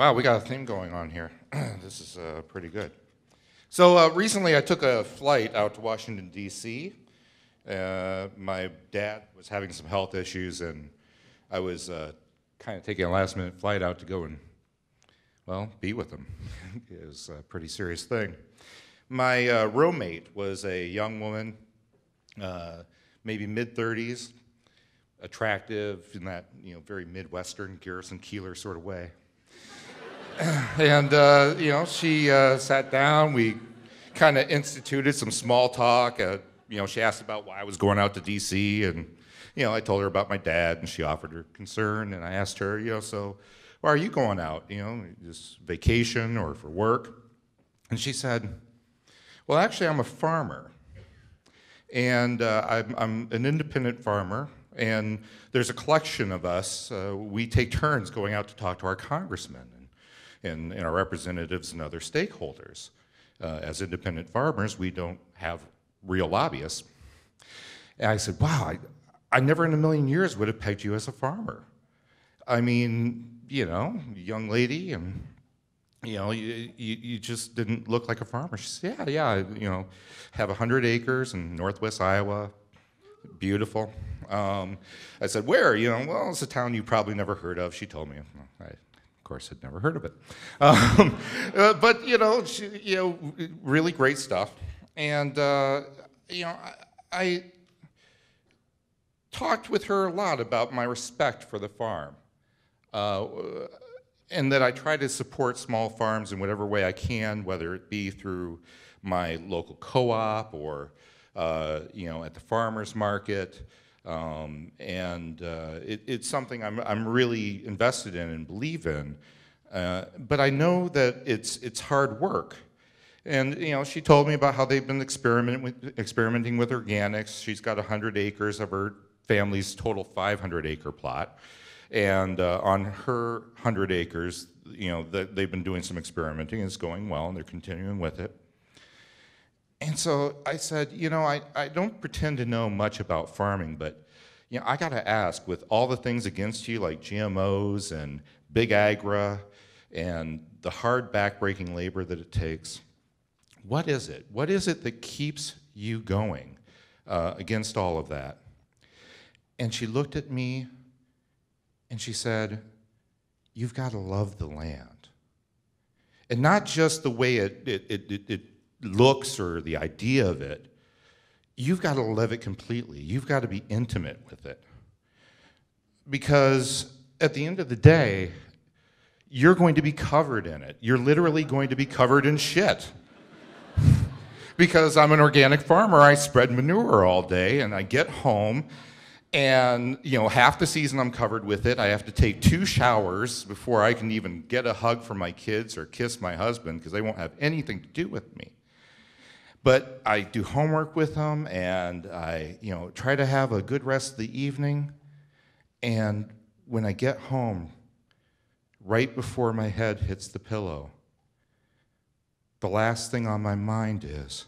Wow, we got a theme going on here. This is pretty good. So recently I took a flight out to Washington, D.C. My dad was having some health issues, and I was kind of taking a last-minute flight out to go and, well, be with him. It was a pretty serious thing. My roommate was a young woman, maybe mid-30s, attractive in that very Midwestern Garrison Keillor sort of way. And she sat down. We kind of instituted some small talk. She asked about why I was going out to D.C. and I told her about my dad, and she offered her concern. And I asked her, so why are you going out? Just vacation or for work? And she said, well, actually, I'm a farmer, and I'm an independent farmer. And there's a collection of us. We take turns going out to talk to our congressmen and our representatives and other stakeholders. As independent farmers, we don't have real lobbyists. And I said, wow, I never in a million years would have pegged you as a farmer. I mean, young lady, and you just didn't look like a farmer. She said, yeah, have 100 acres in northwest Iowa, beautiful. I said, where? Well, it's a town you probably never heard of. She told me. Of course, had never heard of it. But really great stuff. And I talked with her a lot about my respect for the farm, and that I try to support small farms in whatever way I can, whether it be through my local co-op or at the farmers market. It's something I'm really invested in and believe in, but I know that it's hard work. And she told me about how they've been experimenting with organics. She's got 100 acres of her family's total 500-acre plot, and on her 100 acres, they've been doing some experimenting, and it's going well, and they're continuing with it. And so I said, I don't pretend to know much about farming, but I got to ask, with all the things against you, like GMOs and big agra and the hard back-breaking labor that it takes, what is it? What is it that keeps you going against all of that? And she looked at me and she said, you've got to love the land. And not just the way it looks or the idea of it. You've got to live it completely. You've got to be intimate with it. Because at the end of the day, you're going to be covered in it. You're literally going to be covered in shit. Because I'm an organic farmer, I spread manure all day, and I get home, and half the season I'm covered with it. I have to take 2 showers before I can even get a hug from my kids or kiss my husband, because they won't have anything to do with me. But I do homework with them, and I try to have a good rest of the evening. And when I get home, right before my head hits the pillow, the last thing on my mind is,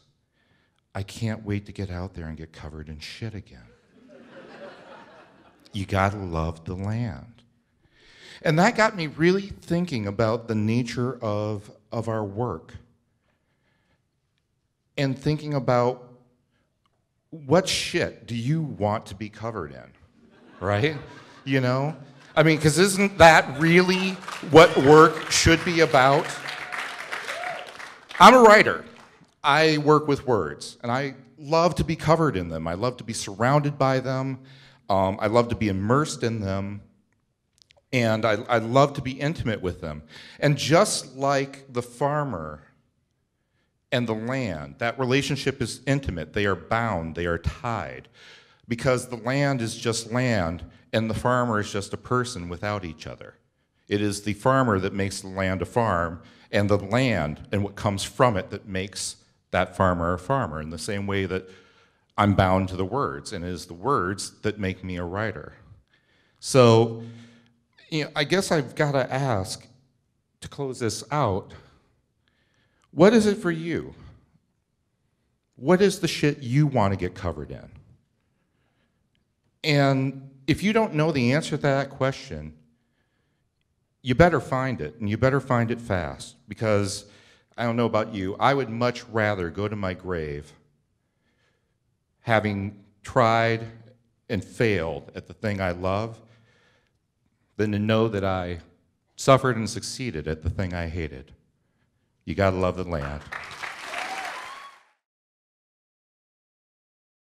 I can't wait to get out there and get covered in shit again. You gotta love the land. And that got me really thinking about the nature of our work. And thinking about what shit do you want to be covered in, right? I mean, because isn't that really what work should be about? I'm a writer. I work with words, and I love to be covered in them. I love to be surrounded by them. I love to be immersed in them, and I love to be intimate with them. And just like the farmer and the land, that relationship is intimate. They are bound, they are tied, because the land is just land and the farmer is just a person without each other. It is the farmer that makes the land a farm, and the land and what comes from it that makes that farmer a farmer, in the same way that I'm bound to the words, and it is the words that make me a writer. So, I guess I've got to ask, to close this out, what is it for you? What is the shit you want to get covered in? And if you don't know the answer to that question, you better find it, and you better find it fast, because I don't know about you, I would much rather go to my grave having tried and failed at the thing I love than to know that I suffered and succeeded at the thing I hated. You gotta love the land.